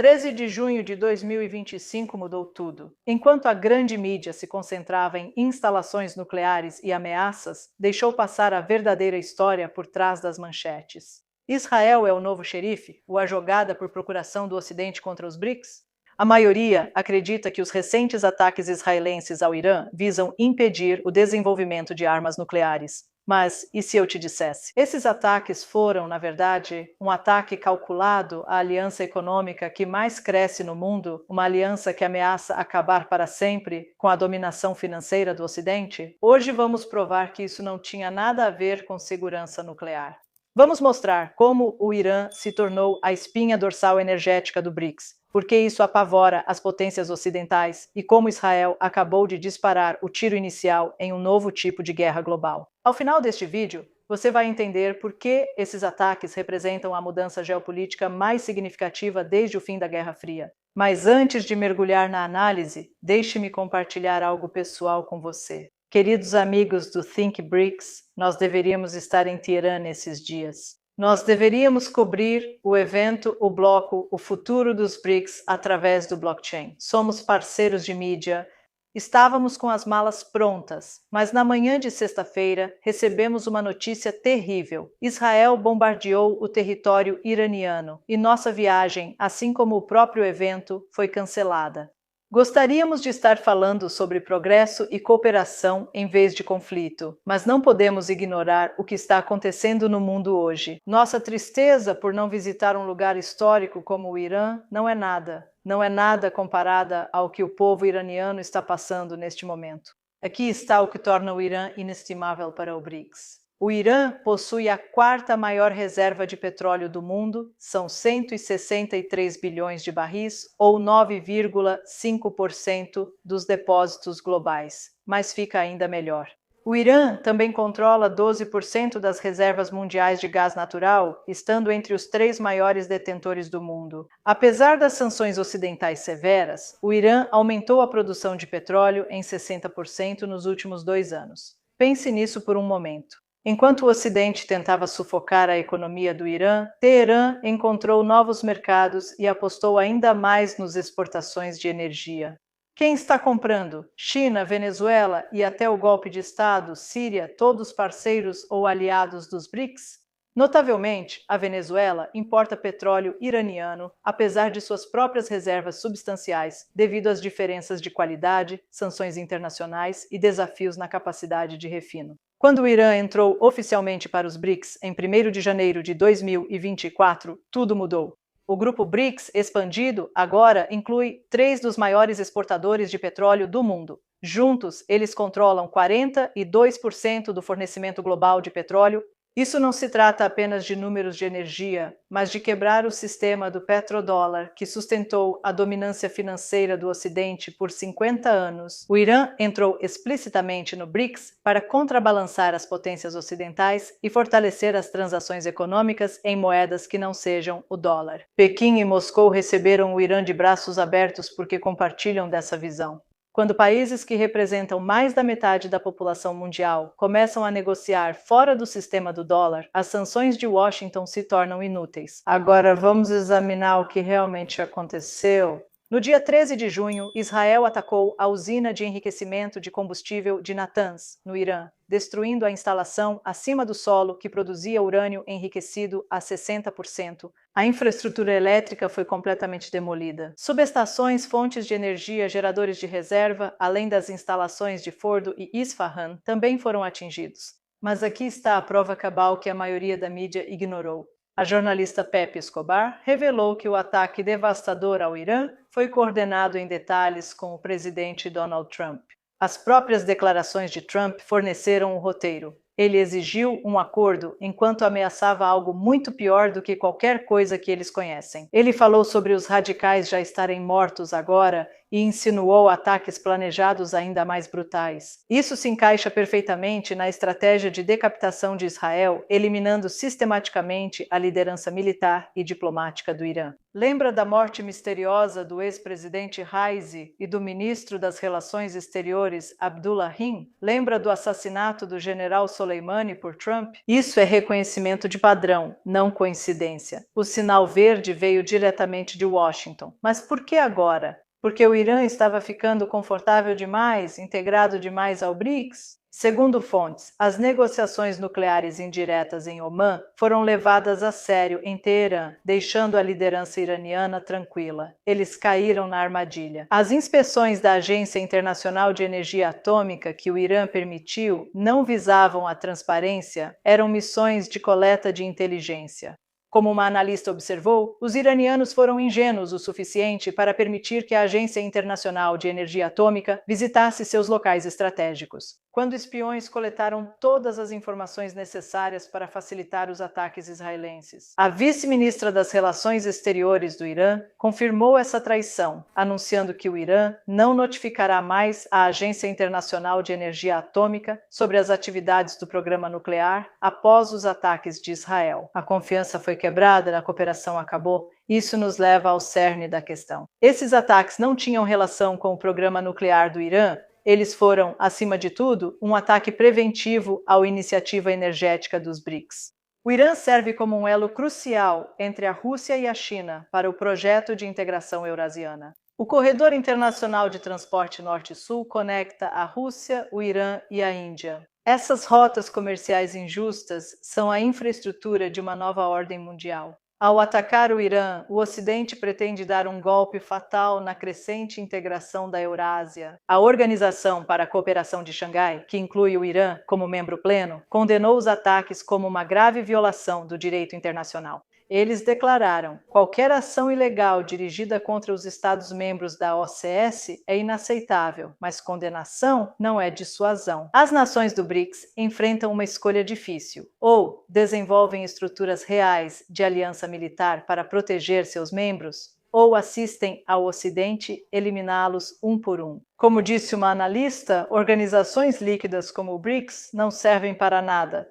13 de junho de 2025 mudou tudo. Enquanto a grande mídia se concentrava em instalações nucleares e ameaças, deixou passar a verdadeira história por trás das manchetes. Israel é o novo xerife, ou a jogada por procuração do Ocidente contra os BRICS? A maioria acredita que os recentes ataques israelenses ao Irã visam impedir o desenvolvimento de armas nucleares. Mas e se eu te dissesse? Esses ataques foram, na verdade, um ataque calculado à aliança econômica que mais cresce no mundo, uma aliança que ameaça acabar para sempre com a dominação financeira do Ocidente? Hoje vamos provar que isso não tinha nada a ver com segurança nuclear. Vamos mostrar como o Irã se tornou a espinha dorsal energética do BRICS, por que isso apavora as potências ocidentais e como Israel acabou de disparar o tiro inicial em um novo tipo de guerra global. Ao final deste vídeo, você vai entender por que esses ataques representam a mudança geopolítica mais significativa desde o fim da Guerra Fria. Mas antes de mergulhar na análise, deixe-me compartilhar algo pessoal com você. Queridos amigos do Think BRICS, nós deveríamos estar em Teherã nesses dias. Nós deveríamos cobrir o evento, o bloco, o futuro dos BRICS através do blockchain. Somos parceiros de mídia. Estávamos com as malas prontas, mas na manhã de sexta-feira recebemos uma notícia terrível. Israel bombardeou o território iraniano e nossa viagem, assim como o próprio evento, foi cancelada. Gostaríamos de estar falando sobre progresso e cooperação em vez de conflito, mas não podemos ignorar o que está acontecendo no mundo hoje. Nossa tristeza por não visitar um lugar histórico como o Irã não é nada comparada ao que o povo iraniano está passando neste momento. Aqui está o que torna o Irã inestimável para o BRICS. O Irã possui a quarta maior reserva de petróleo do mundo, são 163 bilhões de barris, ou 9,5% dos depósitos globais, mas fica ainda melhor. O Irã também controla 12% das reservas mundiais de gás natural, estando entre os 3 maiores detentores do mundo. Apesar das sanções ocidentais severas, o Irã aumentou a produção de petróleo em 60% nos últimos 2 anos. Pense nisso por um momento. Enquanto o Ocidente tentava sufocar a economia do Irã, Teherã encontrou novos mercados e apostou ainda mais nas exportações de energia. Quem está comprando? China, Venezuela e até o golpe de Estado, Síria, todos parceiros ou aliados dos BRICS? Notavelmente, a Venezuela importa petróleo iraniano, apesar de suas próprias reservas substanciais, devido às diferenças de qualidade, sanções internacionais e desafios na capacidade de refino. Quando o Irã entrou oficialmente para os BRICS em 1º de janeiro de 2024, tudo mudou. O grupo BRICS expandido agora inclui 3 dos maiores exportadores de petróleo do mundo. Juntos, eles controlam 42% do fornecimento global de petróleo. Isso não se trata apenas de números de energia, mas de quebrar o sistema do petrodólar que sustentou a dominância financeira do Ocidente por 50 anos. O Irã entrou explicitamente no BRICS para contrabalançar as potências ocidentais e fortalecer as transações econômicas em moedas que não sejam o dólar. Pequim e Moscou receberam o Irã de braços abertos porque compartilham dessa visão. Quando países que representam mais da metade da população mundial começam a negociar fora do sistema do dólar, as sanções de Washington se tornam inúteis. Agora vamos examinar o que realmente aconteceu. No dia 13 de junho, Israel atacou a usina de enriquecimento de combustível de Natanz, no Irã, destruindo a instalação acima do solo que produzia urânio enriquecido a 60%. A infraestrutura elétrica foi completamente demolida. Subestações, fontes de energia, geradores de reserva, além das instalações de Fordo e Isfahan, também foram atingidos. Mas aqui está a prova cabal que a maioria da mídia ignorou. A jornalista Pepe Escobar revelou que o ataque devastador ao Irã foi coordenado em detalhes com o presidente Donald Trump. As próprias declarações de Trump forneceram o roteiro. Ele exigiu um acordo enquanto ameaçava algo muito pior do que qualquer coisa que eles conhecem. Ele falou sobre os radicais já estarem mortos agora e insinuou ataques planejados ainda mais brutais. Isso se encaixa perfeitamente na estratégia de decapitação de Israel, eliminando sistematicamente a liderança militar e diplomática do Irã. Lembra da morte misteriosa do ex-presidente Raisi e do ministro das Relações Exteriores Abdullahian? Lembra do assassinato do general Soleimani por Trump? Isso é reconhecimento de padrão, não coincidência. O sinal verde veio diretamente de Washington. Mas por que agora? Porque o Irã estava ficando confortável demais, integrado demais ao BRICS? Segundo fontes, as negociações nucleares indiretas em Omã foram levadas a sério em Teherã, deixando a liderança iraniana tranquila. Eles caíram na armadilha. As inspeções da Agência Internacional de Energia Atômica que o Irã permitiu não visavam a transparência, eram missões de coleta de inteligência. Como uma analista observou, os iranianos foram ingênuos o suficiente para permitir que a Agência Internacional de Energia Atômica visitasse seus locais estratégicos, quando espiões coletaram todas as informações necessárias para facilitar os ataques israelenses. A vice-ministra das Relações Exteriores do Irã confirmou essa traição, anunciando que o Irã não notificará mais a Agência Internacional de Energia Atômica sobre as atividades do programa nuclear após os ataques de Israel. A confiança foi quebrada, a cooperação acabou. Isso nos leva ao cerne da questão. Esses ataques não tinham relação com o programa nuclear do Irã. Eles foram, acima de tudo, um ataque preventivo à iniciativa energética dos BRICS. O Irã serve como um elo crucial entre a Rússia e a China para o projeto de integração eurasiana. O Corredor Internacional de Transporte Norte-Sul conecta a Rússia, o Irã e a Índia. Essas rotas comerciais injustas são a infraestrutura de uma nova ordem mundial. Ao atacar o Irã, o Ocidente pretende dar um golpe fatal na crescente integração da Eurásia. A Organização para a Cooperação de Xangai, que inclui o Irã como membro pleno, condenou os ataques como uma grave violação do direito internacional. Eles declararam: qualquer ação ilegal dirigida contra os Estados-membros da OCS é inaceitável, mas condenação não é dissuasão. As nações do BRICS enfrentam uma escolha difícil: ou desenvolvem estruturas reais de aliança militar para proteger seus membros, ou assistem ao Ocidente eliminá-los um por um. Como disse uma analista, organizações líquidas como o BRICS não servem para nada.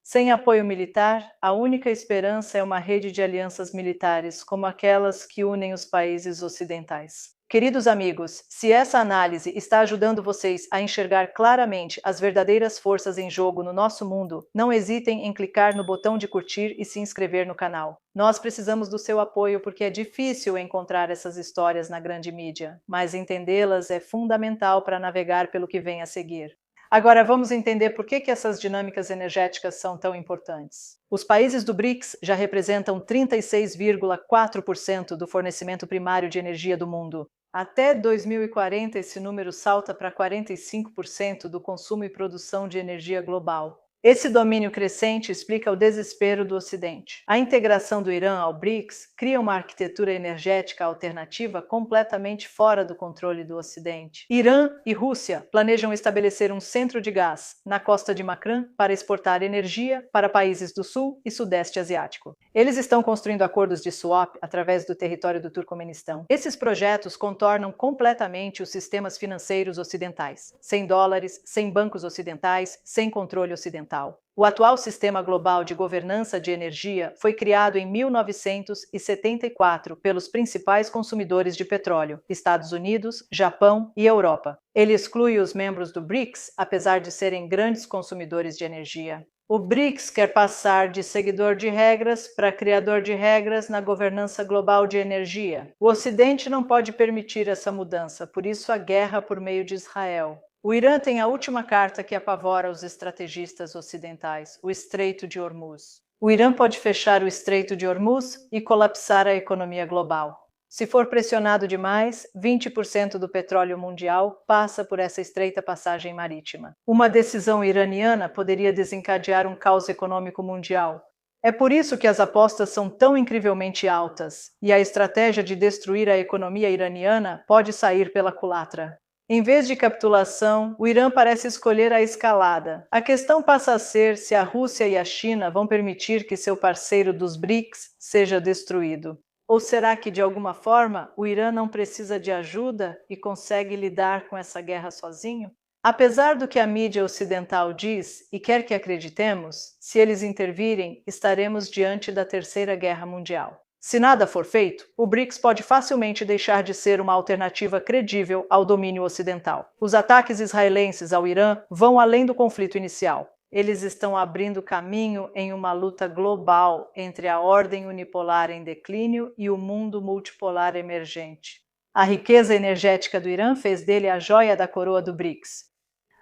Sem apoio militar, a única esperança é uma rede de alianças militares, como aquelas que unem os países ocidentais. Queridos amigos, se essa análise está ajudando vocês a enxergar claramente as verdadeiras forças em jogo no nosso mundo, não hesitem em clicar no botão de curtir e se inscrever no canal. Nós precisamos do seu apoio porque é difícil encontrar essas histórias na grande mídia, mas entendê-las é fundamental para navegar pelo que vem a seguir. Agora vamos entender por que essas dinâmicas energéticas são tão importantes. Os países do BRICS já representam 36,4% do fornecimento primário de energia do mundo. Até 2040, esse número salta para 45% do consumo e produção de energia global. Esse domínio crescente explica o desespero do Ocidente. A integração do Irã ao BRICS cria uma arquitetura energética alternativa completamente fora do controle do Ocidente. Irã e Rússia planejam estabelecer um centro de gás na costa de Makran para exportar energia para países do Sul e Sudeste Asiático. Eles estão construindo acordos de swap através do território do Turcomenistão. Esses projetos contornam completamente os sistemas financeiros ocidentais, sem dólares, sem bancos ocidentais, sem controle ocidental. O atual sistema global de governança de energia foi criado em 1974 pelos principais consumidores de petróleo, Estados Unidos, Japão e Europa. Ele exclui os membros do BRICS, apesar de serem grandes consumidores de energia. O BRICS quer passar de seguidor de regras para criador de regras na governança global de energia. O Ocidente não pode permitir essa mudança, por isso a guerra por meio de Israel. O Irã tem a última carta que apavora os estrategistas ocidentais, o Estreito de Hormuz. O Irã pode fechar o Estreito de Hormuz e colapsar a economia global. Se for pressionado demais, 20% do petróleo mundial passa por essa estreita passagem marítima. Uma decisão iraniana poderia desencadear um caos econômico mundial. É por isso que as apostas são tão incrivelmente altas, e a estratégia de destruir a economia iraniana pode sair pela culatra. Em vez de capitulação, o Irã parece escolher a escalada. A questão passa a ser se a Rússia e a China vão permitir que seu parceiro dos BRICS seja destruído. Ou será que, de alguma forma, o Irã não precisa de ajuda e consegue lidar com essa guerra sozinho? Apesar do que a mídia ocidental diz e quer que acreditemos, se eles intervirem, estaremos diante da Terceira Guerra Mundial. Se nada for feito, o BRICS pode facilmente deixar de ser uma alternativa credível ao domínio ocidental. Os ataques israelenses ao Irã vão além do conflito inicial. Eles estão abrindo caminho em uma luta global entre a ordem unipolar em declínio e o mundo multipolar emergente. A riqueza energética do Irã fez dele a joia da coroa do BRICS.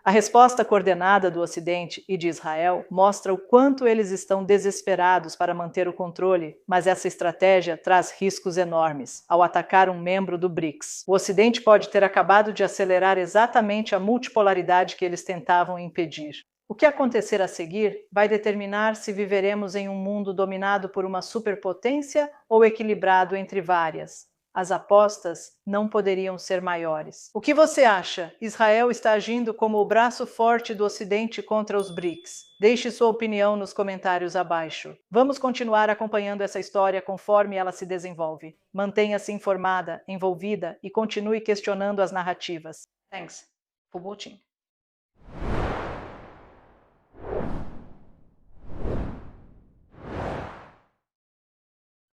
A resposta coordenada do Ocidente e de Israel mostra o quanto eles estão desesperados para manter o controle, mas essa estratégia traz riscos enormes ao atacar um membro do BRICS. O Ocidente pode ter acabado de acelerar exatamente a multipolaridade que eles tentavam impedir. O que acontecer a seguir vai determinar se viveremos em um mundo dominado por uma superpotência ou equilibrado entre várias. As apostas não poderiam ser maiores. O que você acha? Israel está agindo como o braço forte do Ocidente contra os BRICS? Deixe sua opinião nos comentários abaixo. Vamos continuar acompanhando essa história conforme ela se desenvolve. Mantenha-se informada, envolvida e continue questionando as narrativas. Thanks for watching.